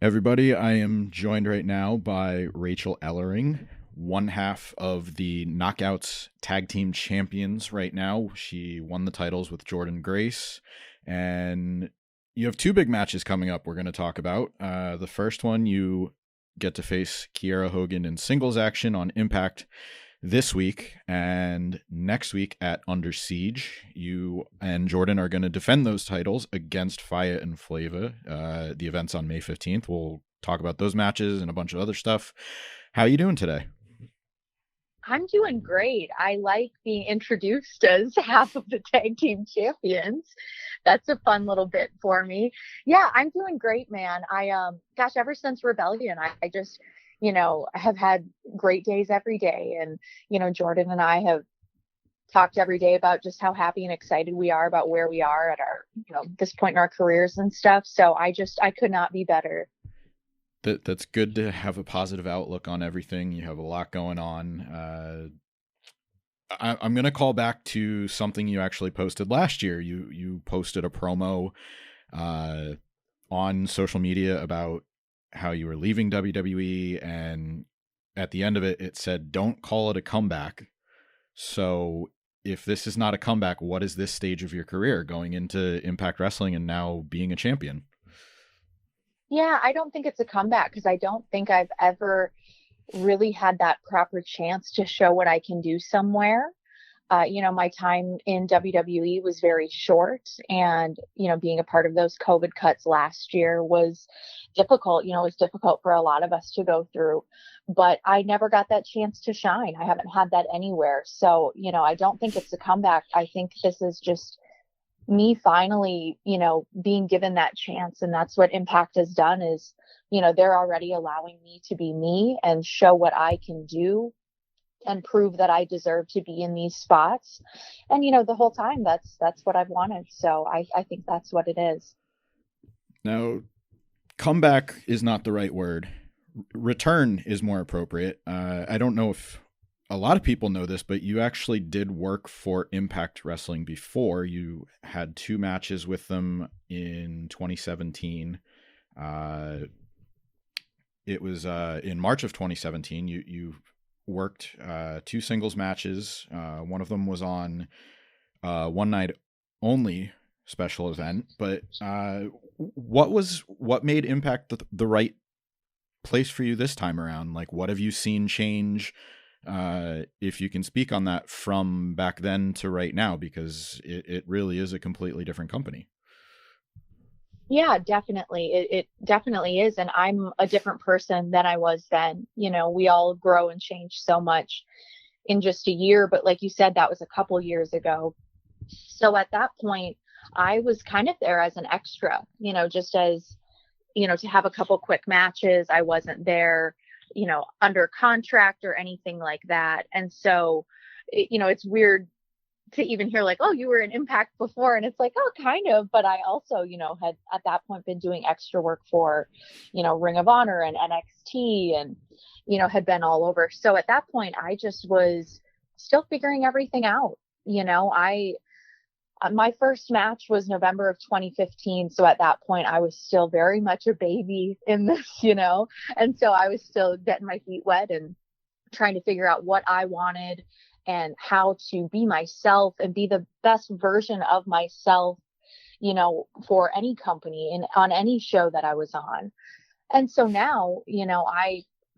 Everybody, I am joined right now by Rachael Ellering, one half of the Knockouts Tag Team Champions right now. She won the titles with Jordan Grace, and you have two big matches coming up we're going to talk about. The first one, you get to face Kiera Hogan in singles action on Impact this week, and next week at Under Siege, you and Jordan are going to defend those titles against Faya and Flava. The event's on May 15th. We'll talk about those matches and a bunch of other stuff. How are you doing today? I'm doing great. I like being introduced as half of the tag team champions. That's a fun little bit for me. Yeah, I'm doing great, man. Gosh, ever since Rebellion, I just, have had great days every day. And, Jordan and I have talked every day about just how happy and excited we are about where we are at our, this point in our careers and stuff. So I could not be better. That's good to have a positive outlook on everything. You have a lot going on. I'm going to call back to something you actually posted last year. You posted a promo on social media about how you were leaving WWE, and at the end of it, it said, "Don't call it a comeback." So, if this is not a comeback, what is this stage of your career going into Impact Wrestling and now being a champion? Yeah, I don't think it's a comeback because I don't think I've ever really had that proper chance to show what I can do somewhere. My time in WWE was very short, and, being a part of those COVID cuts last year was difficult. It was difficult for a lot of us to go through, but I never got that chance to shine. I haven't had that anywhere. So, I don't think it's a comeback. I think this is just me finally, being given that chance. And that's what Impact has done is, they're already allowing me to be me and show what I can do and prove that I deserve to be in these spots. And, the whole time that's what I've wanted. So I think that's what it is. Now, comeback is not the right word. Return is more appropriate. I don't know if a lot of people know this, but you actually did work for Impact Wrestling before. You had two matches with them in 2017. It was in March of 2017. You worked two singles matches. One of them was on one night only special event. But what made Impact the right place for you this time around? Like, what have you seen change? If you can speak on that from back then to right now, because it really is a completely different company. Yeah, definitely. It definitely is. And I'm a different person than I was then. We all grow and change so much in just a year. But like you said, that was a couple years ago. So at that point, I was kind of there as an extra, just as, to have a couple quick matches. I wasn't there, under contract or anything like that. And so, it's weird to even hear like, oh, you were in Impact before. And it's like, oh, kind of. But I also, had at that point been doing extra work for, Ring of Honor and NXT and, had been all over. So at that point, I just was still figuring everything out. My first match was November of 2015. So at that point, I was still very much a baby in this, and so I was still getting my feet wet and trying to figure out what I wanted and how to be myself and be the best version of myself, for any company and on any show that I was on. And so now,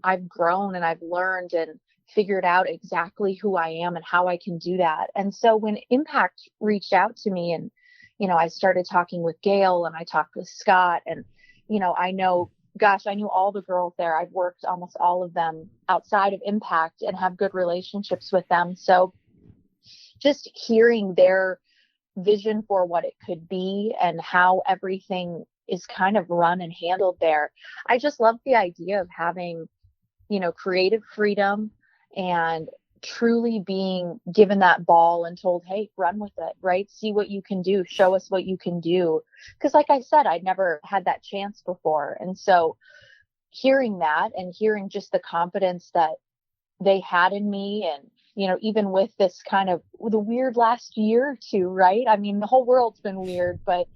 I've grown and I've learned and figured out exactly who I am and how I can do that. And so when Impact reached out to me and, I started talking with Gail and I talked with Scott and, I knew all the girls there. I've worked almost all of them outside of Impact and have good relationships with them. So just hearing their vision for what it could be and how everything is kind of run and handled there. I just love the idea of having, creative freedom and truly being given that ball and told, hey, run with it, right? See what you can do. Show us what you can do. Because like I said, I'd never had that chance before. And so hearing that and hearing just the confidence that they had in me and, even with this kind of the weird last year or two, right? I mean, the whole world's been weird, but,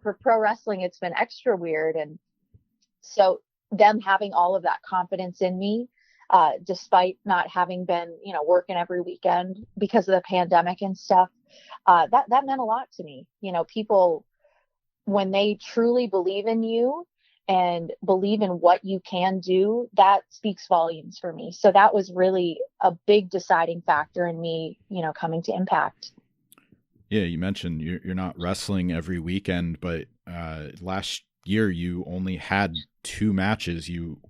for pro wrestling, it's been extra weird. And so them having all of that confidence in me, despite not having been, working every weekend because of the pandemic and stuff, that meant a lot to me. People, when they truly believe in you and believe in what you can do, that speaks volumes for me. So that was really a big deciding factor in me, coming to Impact. Yeah, you mentioned you're not wrestling every weekend, but last year you only had 2 matches. You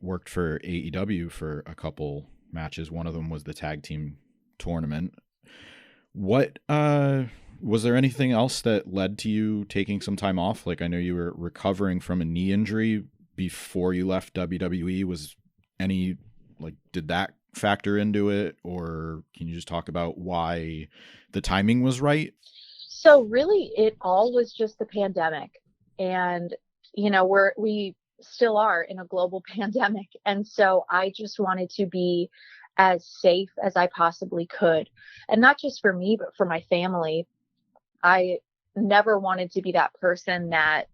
worked for AEW for a couple matches. One of them was the tag team tournament. What was there anything else that led to you taking some time off? Like, I know you were recovering from a knee injury before you left WWE. Was any, like, did that factor into it, or can you just talk about why the timing was right? So really, it all was just the pandemic. And, we still are in a global pandemic. And so I just wanted to be as safe as I possibly could. And not just for me, but for my family. I never wanted to be that person that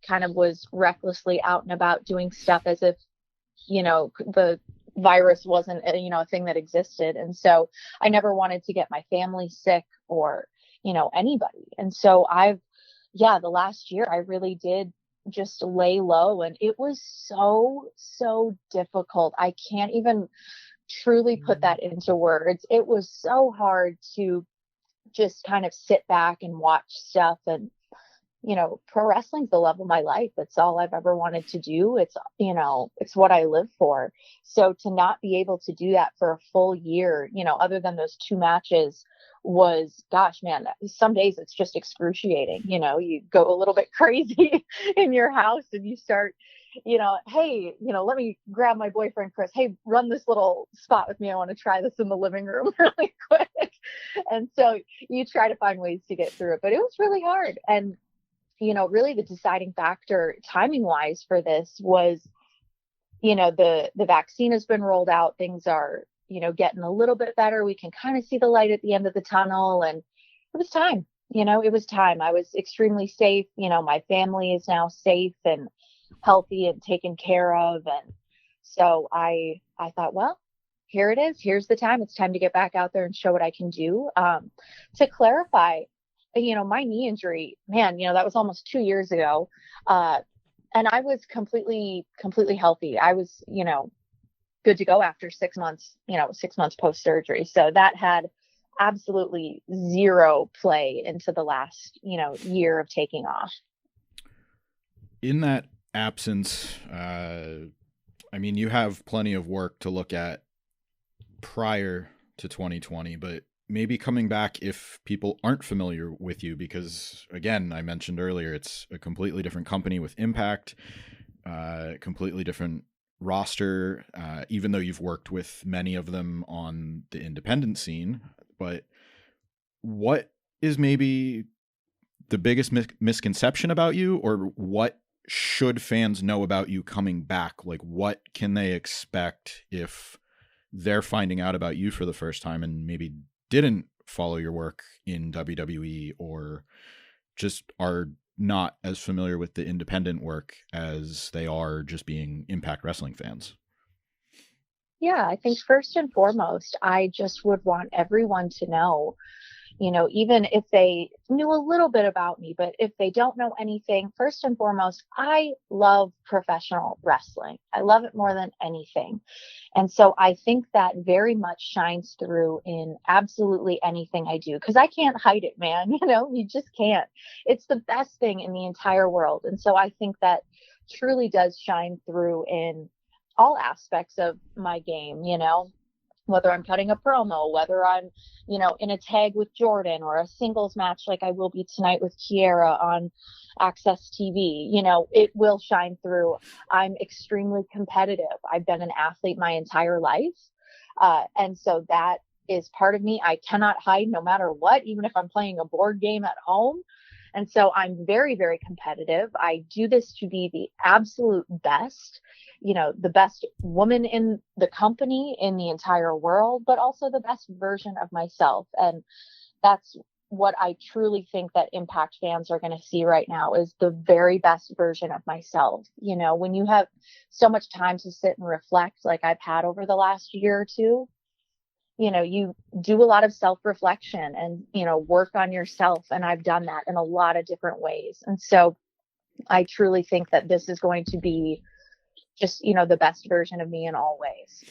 kind of was recklessly out and about doing stuff as if, the virus wasn't, a thing that existed. And so I never wanted to get my family sick or, anybody. And so the last year I really did just lay low, and it was so, so difficult. I can't even truly put that into words. It was so hard to just kind of sit back and watch stuff. And, pro wrestling's the love of my life. It's all I've ever wanted to do. It's what I live for. So to not be able to do that for a full year, other than those 2 matches, was, gosh, man, some days it's just excruciating. You go a little bit crazy in your house and you start, hey, let me grab my boyfriend, Chris. Hey, run this little spot with me. I want to try this in the living room really quick. And so you try to find ways to get through it, but it was really hard. And, really the deciding factor timing wise for this was, the vaccine has been rolled out. Things are, getting a little bit better. We can kind of see the light at the end of the tunnel, and it was time. It was time. I was extremely safe. My family is now safe and healthy and taken care of. And so I thought, well, here it is. Here's the time. It's time to get back out there and show what I can do. To clarify, my knee injury, man, that was almost 2 years ago. And I was completely healthy. I was, good to go after 6 months, 6 months post surgery. So that had absolutely zero play into the last, year of taking off. In that absence, I mean, you have plenty of work to look at prior to 2020, but maybe coming back, if people aren't familiar with you, because again, I mentioned earlier, it's a completely different company with Impact, completely different roster, even though you've worked with many of them on the independent scene. But what is maybe the biggest misconception about you, or what should fans know about you coming back? Like, what can they expect if they're finding out about you for the first time and maybe didn't follow your work in WWE, or just are not as familiar with the independent work as they are just being Impact Wrestling fans? Yeah, I think first and foremost, I just would want everyone to know, even if they knew a little bit about me, but if they don't know anything, first and foremost, I love professional wrestling. I love it more than anything. And so I think that very much shines through in absolutely anything I do, because I can't hide it, man. You just can't. It's the best thing in the entire world. And so I think that truly does shine through in all aspects of my game, whether I'm cutting a promo, whether I'm, in a tag with Jordan, or a singles match like I will be tonight with Kiera on Access TV, it will shine through. I'm extremely competitive. I've been an athlete my entire life. And so that is part of me. I cannot hide no matter what, even if I'm playing a board game at home. And so I'm very, very competitive. I do this to be the absolute best, the best woman in the company, in the entire world, but also the best version of myself. And that's what I truly think that Impact fans are going to see right now, is the very best version of myself. When you have so much time to sit and reflect, like I've had over the last year or two, you do a lot of self-reflection and, work on yourself. And I've done that in a lot of different ways. And so I truly think that this is going to be just, the best version of me in all ways.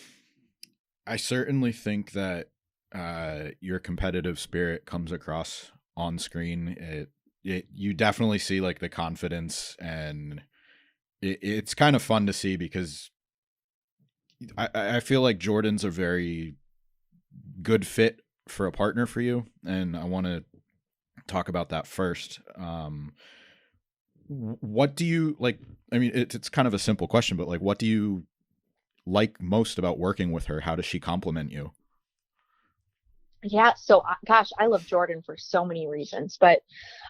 I certainly think that your competitive spirit comes across on screen. You definitely see like the confidence, and it's kind of fun to see because I feel like Jordan's a very good fit for a partner for you, and I want to talk about that first. What do you like? I mean, it's kind of a simple question, but like, what do you like most about working with her? How does she compliment you? Yeah. So, gosh, I love Jordan for so many reasons, but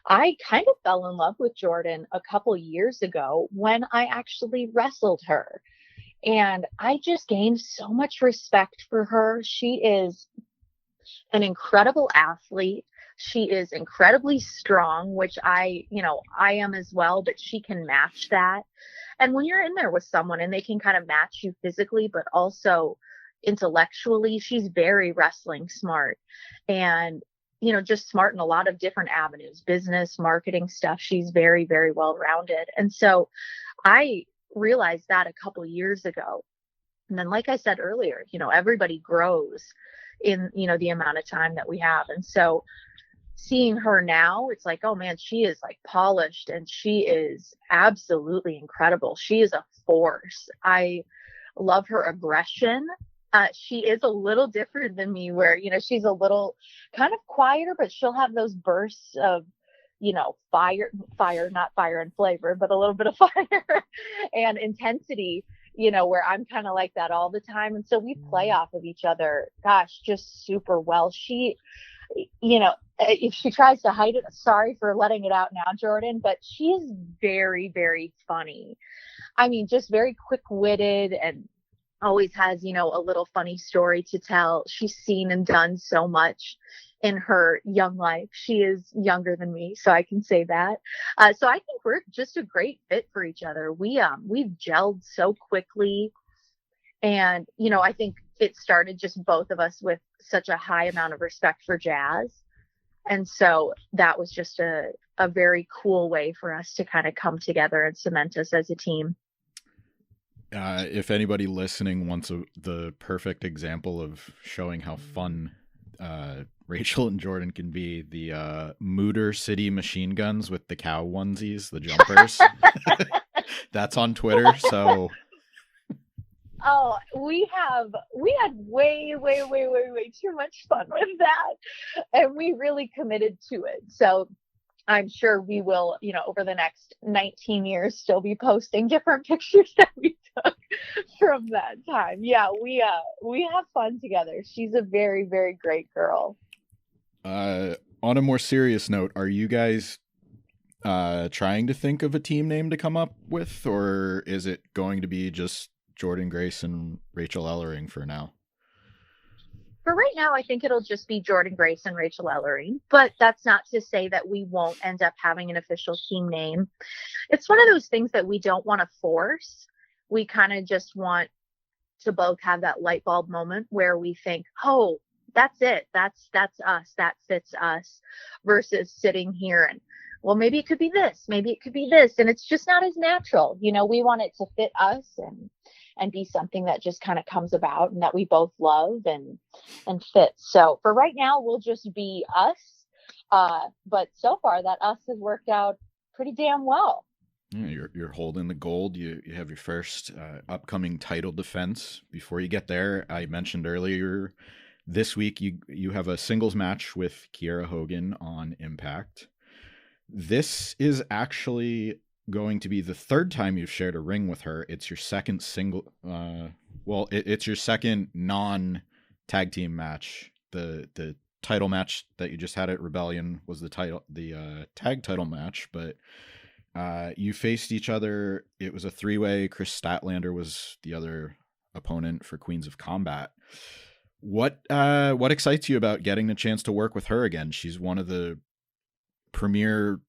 I kind of fell in love with Jordan a couple years ago when I actually wrestled her. And I just gained so much respect for her. She is an incredible athlete. She is incredibly strong, which I am as well, but she can match that. And when you're in there with someone and they can kind of match you physically, but also intellectually, she's very wrestling smart and, just smart in a lot of different avenues, business, marketing stuff. She's very, very well rounded. And so I realized that a couple years ago. And then, like I said earlier, everybody grows in, the amount of time that we have. And so seeing her now, it's like, oh man, she is like polished and she is absolutely incredible. She is a force. I love her aggression. She is a little different than me where, she's a little kind of quieter, but she'll have those bursts of, fire, not fire and flavor, but a little bit of fire and intensity, where I'm kind of like that all the time. And so we play off of each other, gosh, just super well. She, if she tries to hide it, sorry for letting it out now, Jordan, but she is very, very funny. I mean, just very quick-witted and always has, a little funny story to tell. She's seen and done so much in her young life. She is younger than me, so I can say that. So I think we're just a great fit for each other. We've gelled so quickly. And, I think it started just both of us with such a high amount of respect for jazz. And so that was just a very cool way for us to kind of come together and cement us as a team. If anybody listening wants the perfect example of showing how fun Rachael and Jordan can be, the Mooter City machine guns with the cow onesies, the jumpers. That's on Twitter. So oh, we had way too much fun with that, and we really committed to it. So I'm sure we will, over the next 19 years, still be posting different pictures that we took from that time. Yeah, we have fun together. She's a very, very great girl. On a more serious note, are you guys trying to think of a team name to come up with, or is it going to be just Jordan Grace and Rachael Ellering for now? For right now, I think it'll just be Jordan Grace and Rachael Ellering, but that's not to say that we won't end up having an official team name. It's one of those things that we don't want to force. We kind of just want to both have that light bulb moment where we think, oh, that's it. That's us. That fits us, versus sitting here and, well, maybe it could be this, maybe it could be this. And it's just not as natural. We want it to fit us and be something that just kind of comes about and that we both love and fit. So for right now, we'll just be us. But so far that us has worked out pretty damn well. Yeah, you're holding the gold. You have your first upcoming title defense. Before you get there, I mentioned earlier this week you have a singles match with Kiera Hogan on Impact. This is actually going to be the third time you've shared a ring with her. It's your second single. It's your second non tag team match. The title match that you just had at Rebellion was the tag title match, but you faced each other. It was a 3-way. Chris Statlander was the other opponent for Queens of Combat. What excites you about getting the chance to work with her again? She's one of the premier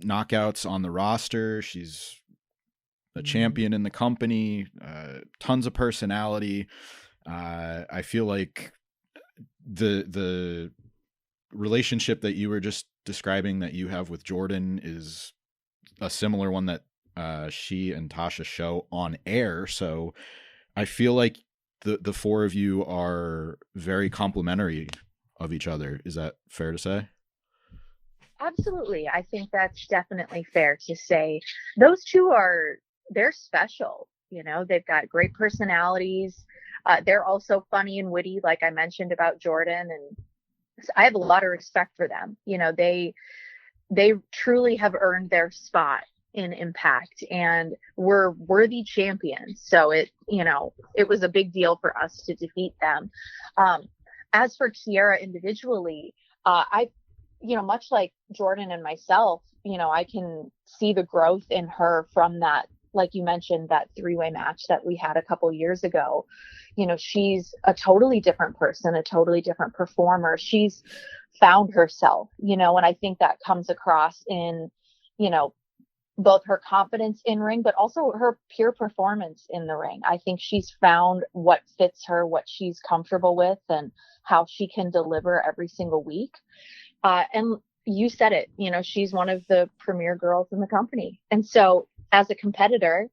knockouts on the roster. She's a champion in the company, tons of personality. I feel like the relationship that you were just describing that you have with Jordan is a similar one that she and Tasha show on air. So I feel like the four of you are very complimentary of each other. Is that fair to say? Absolutely. I think that's definitely fair to say. Those two they're special. You know, they've got great personalities. They're also funny and witty, like I mentioned about Jordan. And I have a lot of respect for them. You know, they truly have earned their spot in Impact and were worthy champions. So it was a big deal for us to defeat them. As for Kiera individually, much like Jordan and myself, I can see the growth in her from that, like you mentioned, that 3-way match that we had a couple years ago. She's a totally different person, a totally different performer. She's found herself, and I think that comes across in, both her confidence in ring, but also her pure performance in the ring. I think she's found what fits her, what she's comfortable with, and how she can deliver every single week. And you said it, she's one of the premier girls in the company. And so as a competitor,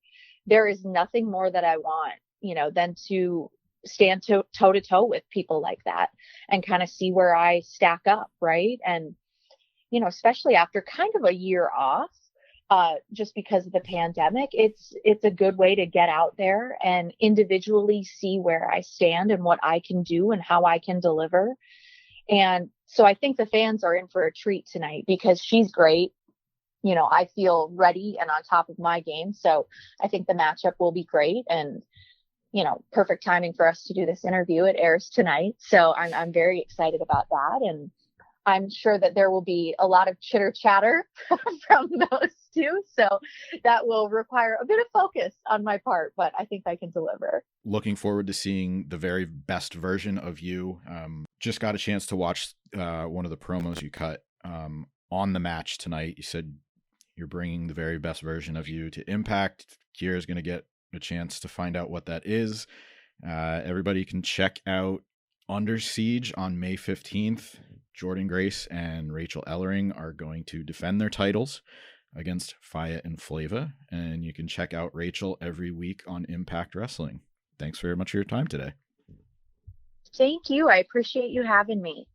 there is nothing more that I want, than to stand toe to toe with people like that and kind of see where I stack up. Right. And, especially after kind of a year off, just because of the pandemic, it's a good way to get out there and individually see where I stand and what I can do and how I can deliver. And so I think the fans are in for a treat tonight because she's great. I feel ready and on top of my game. So I think the matchup will be great and, perfect timing for us to do this interview. It airs tonight. So I'm very excited about that. And I'm sure that there will be a lot of chitter chatter from those two. So that will require a bit of focus on my part, but I think I can deliver. Looking forward to seeing the very best version of you. Just got a chance to watch one of the promos you cut on the match tonight. You said you're bringing the very best version of you to Impact. Kiera's going to get a chance to find out what that is. Everybody can check out Under Siege on May 15th. Jordan Grace and Rachael Ellering are going to defend their titles against Faya and Flava. And you can check out Rachael every week on Impact Wrestling. Thanks very much for your time today. Thank you. I appreciate you having me.